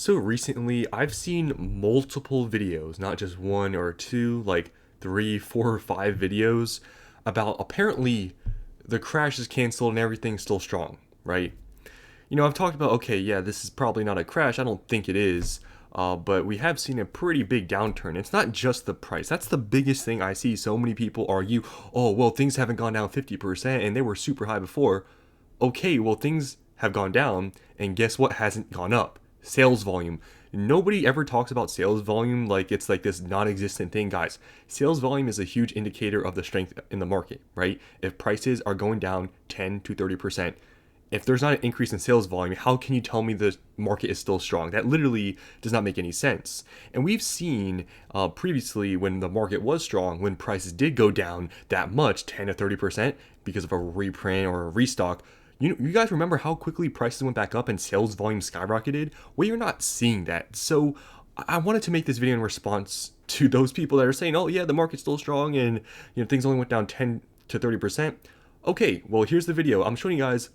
So recently, I've seen multiple videos, not just one or two, like three, four, or five videos about apparently the crash is canceled and everything's still strong, right? I've talked about, okay, yeah, this is probably not a crash. I don't think it is. But we have seen a pretty big downturn. It's not just the price. That's the biggest thing I see so many people argue. Oh, well, things haven't gone down 50% and they were super high before. Okay, well, things have gone down, and guess what hasn't gone up? Sales volume. Nobody ever talks about sales volume like it's like this non existent thing, guys. Sales volume is a huge indicator of the strength in the market, right? If prices are going down 10 to 30%, if there's not an increase in sales volume, how can you tell me the market is still strong? That literally does not make any sense. And we've seen previously when the market was strong, when prices did go down that much, 10 to 30%, because of a reprint or a restock. You guys remember how quickly prices went back up and sales volume skyrocketed? Well, you're not seeing that. So I wanted to make this video in response to those people that are saying, oh, yeah, the market's still strong and things only went down 10 to 30%. Okay, well, here's the video. I'm showing you guys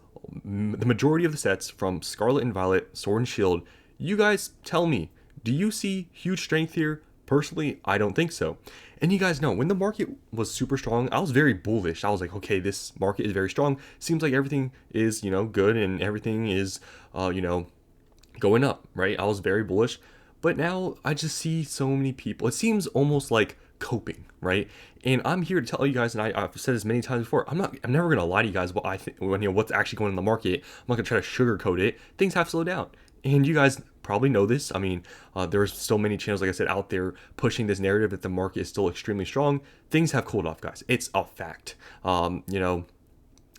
the majority of the sets from Scarlet and Violet, Sword and Shield. You guys tell me, do you see huge strength here? Personally, I don't think so. And you guys know, when the market was super strong, I was very bullish. I was like, okay, this market is very strong. Seems like everything is, good and everything is, going up, right? I was very bullish. But now I just see so many people. It seems almost like coping, right? And I'm here to tell you guys, and I've said this many times before. I'm never gonna lie to you guys what I think when what's actually going on in the market. I'm not gonna try to sugarcoat it. Things have slowed down, and you guys probably know this. I mean, there's so many channels, like I said, out there pushing this narrative that the market is still extremely strong. Things have cooled off, guys. It's a fact.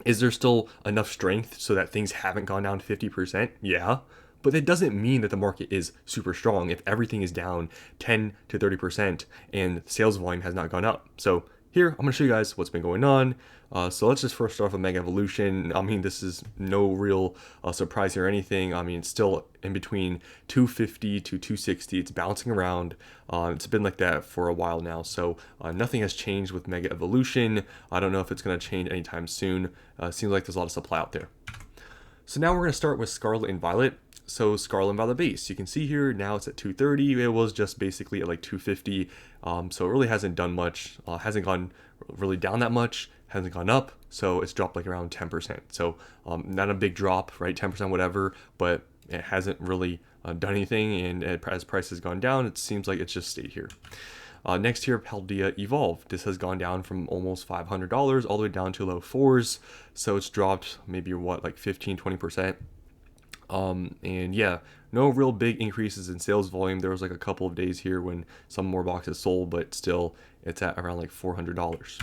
Is there still enough strength so that things haven't gone down 50%? Yeah. But that doesn't mean that the market is super strong if everything is down 10 to 30% and sales volume has not gone up. So here, I'm going to show you guys what's been going on. So let's just first start off with Mega Evolution. I mean, this is no real surprise here or anything. I mean, it's still in between 250 to 260. It's bouncing around. It's been like that for a while now. So nothing has changed with Mega Evolution. I don't know if it's going to change anytime soon. Seems like there's a lot of supply out there. So now we're going to start with Scarlet and Violet. So Scarlet and Violet base, you can see here now it's at 230. It was just basically at like 250. So it really hasn't done much. Hasn't gone really down that much. Hasn't gone up. So it's dropped like around 10%. So not a big drop, right? 10% whatever, but it hasn't really done anything. And as price has gone down, it seems like it's just stayed here. Next here, Paldea Evolve. This has gone down from almost $500 all the way down to low fours. So it's dropped maybe like 15, 20%. And yeah, no real big increases in sales volume. There was like a couple of days here when some more boxes sold, but still it's at around like $400.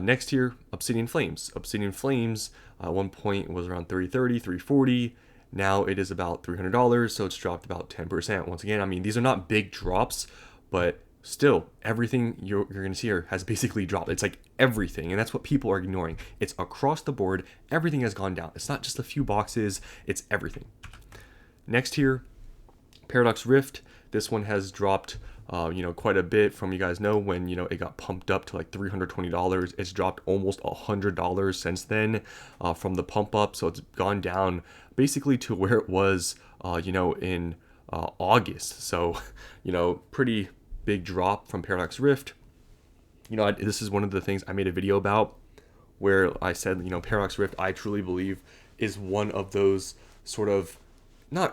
Next here, Obsidian Flames. Obsidian Flames at one point was around $330, $340. Now it is about $300, so it's dropped about 10%. Once again, I mean, these are not big drops, but still, everything you're going to see here has basically dropped. It's like everything, and that's what people are ignoring. It's across the board. Everything has gone down. It's not just a few boxes. It's everything. Next here, Paradox Rift. This one has dropped, quite a bit from, you guys know, when, it got pumped up to like $320. It's dropped almost $100 since then from the pump up. So it's gone down basically to where it was, in August. So, pretty big drop from Paradox Rift. This is one of the things I made a video about where I said, Paradox Rift, I truly believe, is one of those sort of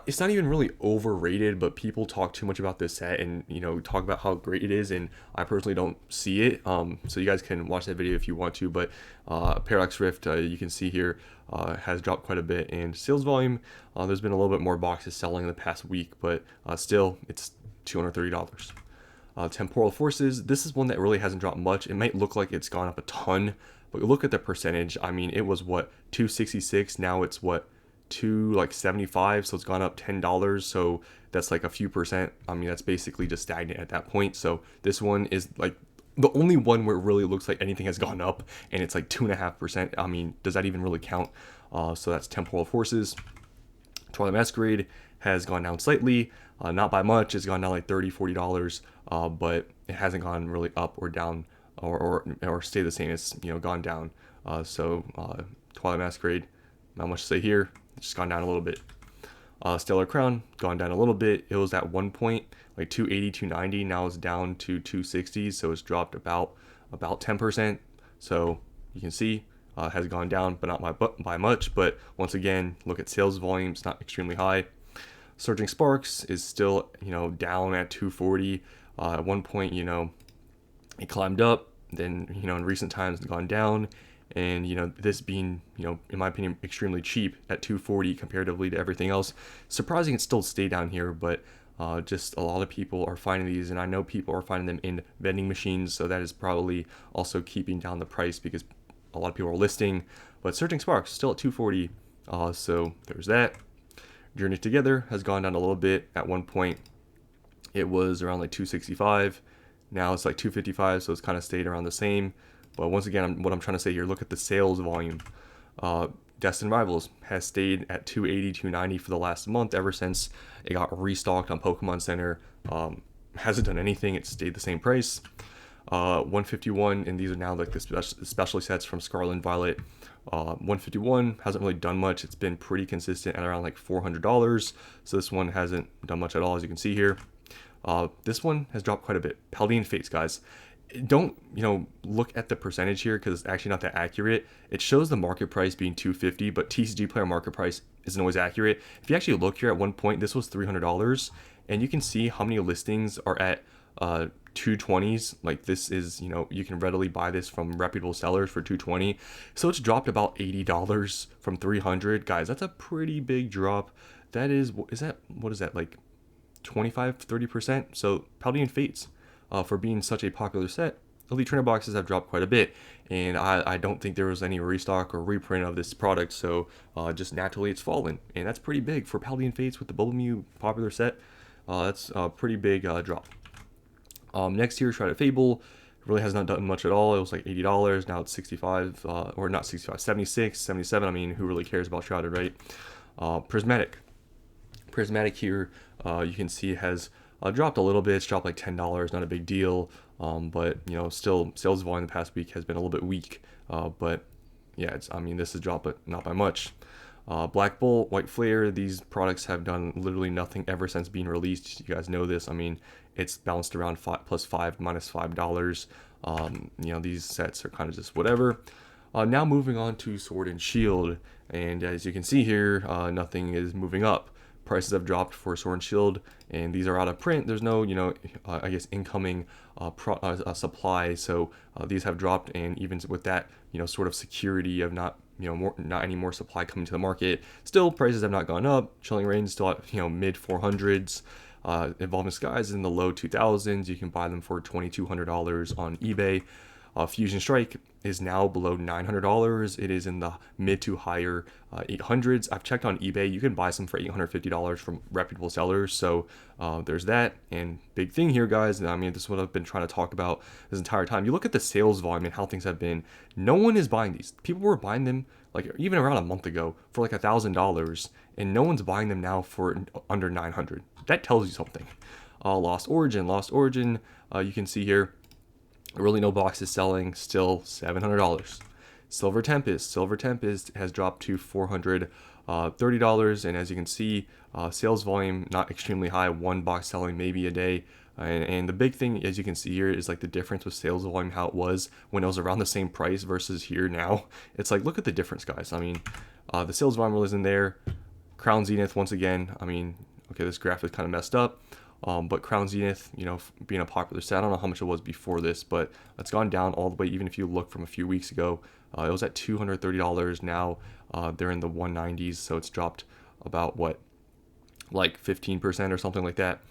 it's not even really overrated, but people talk too much about this set and, talk about how great it is. And I personally don't see it. So you guys can watch that video if you want to, but Paradox Rift, you can see here, has dropped quite a bit, and sales volume, there's been a little bit more boxes selling in the past week, but still it's $230. Temporal Forces, this is one that really hasn't dropped much. It might look like it's gone up a ton, but look at the percentage. I mean, it was 266, now it's 275, so it's gone up $10. So that's like a few percent. I mean, that's basically just stagnant at that point. So this one is like the only one where it really looks like anything has gone up, and it's like 2.5%. I mean, does that even really count? So that's Temporal Forces. Twilight Masquerade has gone down slightly, not by much. It's gone down like $30, $40, but it hasn't gone really up or down or stay the same. It's gone down. So Twilight Masquerade, not much to say here. It's just gone down a little bit. Stellar Crown gone down a little bit. It was at one point like 280, 290. Now it's down to 260, so it's dropped about 10%. So you can see has gone down, but not by much. But once again, look at sales volume; it's not extremely high. Surging Sparks is still down at 240. At one point, it climbed up, then in recent times it's gone down. And this being in my opinion extremely cheap at 240 comparatively to everything else, surprising it still stayed down here. But just a lot of people are finding these, and I know people are finding them in vending machines, so that is probably also keeping down the price because a lot of people are listing. But Surging Sparks still at 240, so there's that. Journey Together has gone down a little bit. At one point it was around like 265, now it's like 255, so it's kind of stayed around the same. But once again, what I'm trying to say here, look at the sales volume. Destined Rivals has stayed at 280, 290 for the last month, ever since it got restocked on Pokemon Center. Hasn't done anything, it's stayed the same price. 151, and these are now like the special sets from Scarlet and Violet. 151 hasn't really done much. It's been pretty consistent at around like $400. So this one hasn't done much at all, as you can see here. This one has dropped quite a bit. Paldean Fates, guys. Don't look at the percentage here because it's actually not that accurate. It shows the market price being 250, but TCG player market price isn't always accurate. If you actually look here, at one point this was $300, and you can see how many listings are at 220s. Like this is you can readily buy this from reputable sellers for 220. So it's dropped about $80 from 300. Guys, that's a pretty big drop. That is what is that, like 25-30%? So Paldean Fates, for being such a popular set, Elite Trainer boxes have dropped quite a bit, and I don't think there was any restock or reprint of this product, so just naturally it's fallen, and that's pretty big for Paldean Fates with the Bubble Mew popular set. That's a pretty big drop. Next year, Shrouded Fable really has not done much at all. It was like $80, now it's 65, or not 65, 76, 77. I mean, who really cares about Shrouded, right? Prismatic here, you can see has dropped a little bit. It's dropped like $10, not a big deal. But still sales volume the past week has been a little bit weak. But yeah, this has dropped, but not by much. Black Bolt, White Flare, these products have done literally nothing ever since being released. You guys know this. I mean, it's bounced around +5, -$5. These sets are kind of just whatever. Now moving on to Sword and Shield, and as you can see here, nothing is moving up. Prices have dropped for Sword and Shield, and these are out of print. There's no, I guess, incoming supply, so these have dropped. And even with that, sort of security of not any more supply coming to the market, still prices have not gone up. Chilling Reign still at mid 400s. Evolving Skies is in the low 2000s. You can buy them for $2,200 on eBay. Fusion Strike is now below $900. It is in the mid to higher 800s. I've checked on eBay. You can buy some for $850 from reputable sellers. So there's that. And big thing here, guys, and this is what I've been trying to talk about this entire time. You look at the sales volume and how things have been. No one is buying these. People were buying them like even around a month ago for like $1,000, and no one's buying them now for under 900. That tells you something. Lost Origin, you can see here, really no boxes selling, still $700. Silver Tempest has dropped to $430, and as you can see, sales volume not extremely high, one box selling maybe a day. And the big thing, as you can see here, is like the difference with sales volume, how it was when it was around the same price versus here now. It's like, look at the difference, guys. The sales volume really isn't there. Crown Zenith, once again, okay, this graph is kind of messed up. But Crown Zenith, being a popular set, I don't know how much it was before this, but it's gone down all the way. Even if you look from a few weeks ago, it was at $230. Now they're in the 190s, so it's dropped about like 15% or something like that.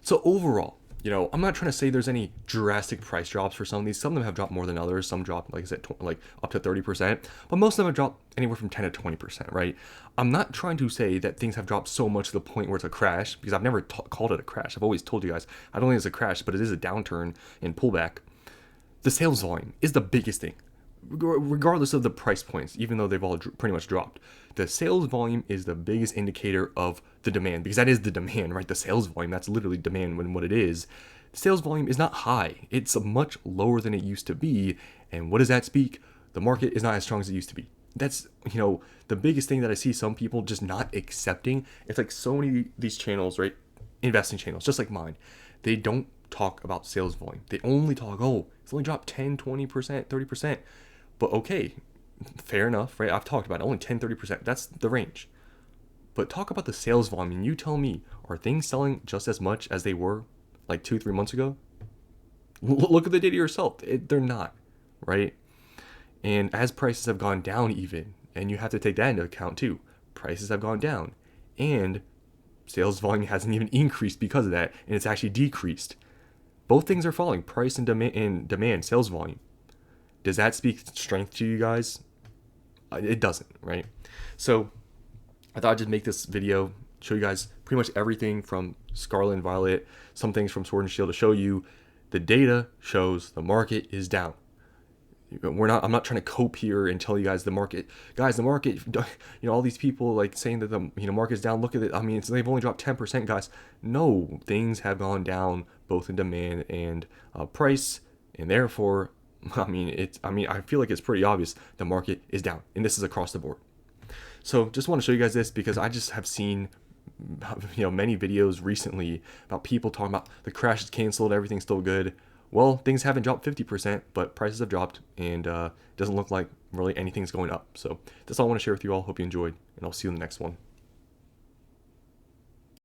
So overall, I'm not trying to say there's any drastic price drops for some of these. Some of them have dropped more than others. Some dropped, like I said, like up to 30%, but most of them have dropped anywhere from 10 to 20%, right? I'm not trying to say that things have dropped so much to the point where it's a crash, because I've never called it a crash. I've always told you guys, I don't think it's a crash, but it is a downturn and pullback. The sales volume is the biggest thing, regardless of the price points, even though they've all pretty much dropped. The sales volume is the biggest indicator of the demand, because that is the demand, right? The sales volume, that's literally demand when what it is. Sales volume is not high. It's much lower than it used to be. And what does that speak? The market is not as strong as it used to be. that's, the biggest thing that I see some people just not accepting. It's like so many these channels, right? Investing channels, just like mine, they don't talk about sales volume. They only talk, oh, it's only dropped 10, 20%, 30%. But okay, fair enough, right? I've talked about it, only 10, 30%. That's the range. But talk about the sales volume, and you tell me, are things selling just as much as they were like 2, 3 months ago? Look at the data yourself. They're not, right? And as prices have gone down, even, and you have to take that into account too, prices have gone down, and sales volume hasn't even increased because of that, and it's actually decreased. Both things are falling, price and demand, sales volume. Does that speak strength to you guys? It doesn't, right? So I thought I'd just make this video, show you guys pretty much everything from Scarlet and Violet, some things from Sword and Shield, to show you the data shows the market is down. I'm not trying to cope here and tell you guys the market, all these people like saying that the market's down. Look at it. I mean, they've only dropped 10%, guys. No, things have gone down both in demand and price, and therefore, I feel like it's pretty obvious the market is down, and this is across the board. So just want to show you guys this because I just have seen many videos recently about people talking about the crash is canceled, everything's still good. Well, things haven't dropped 50%, but prices have dropped, and it doesn't look like really anything's going up. So that's all I want to share with you all. Hope you enjoyed, and I'll see you in the next one.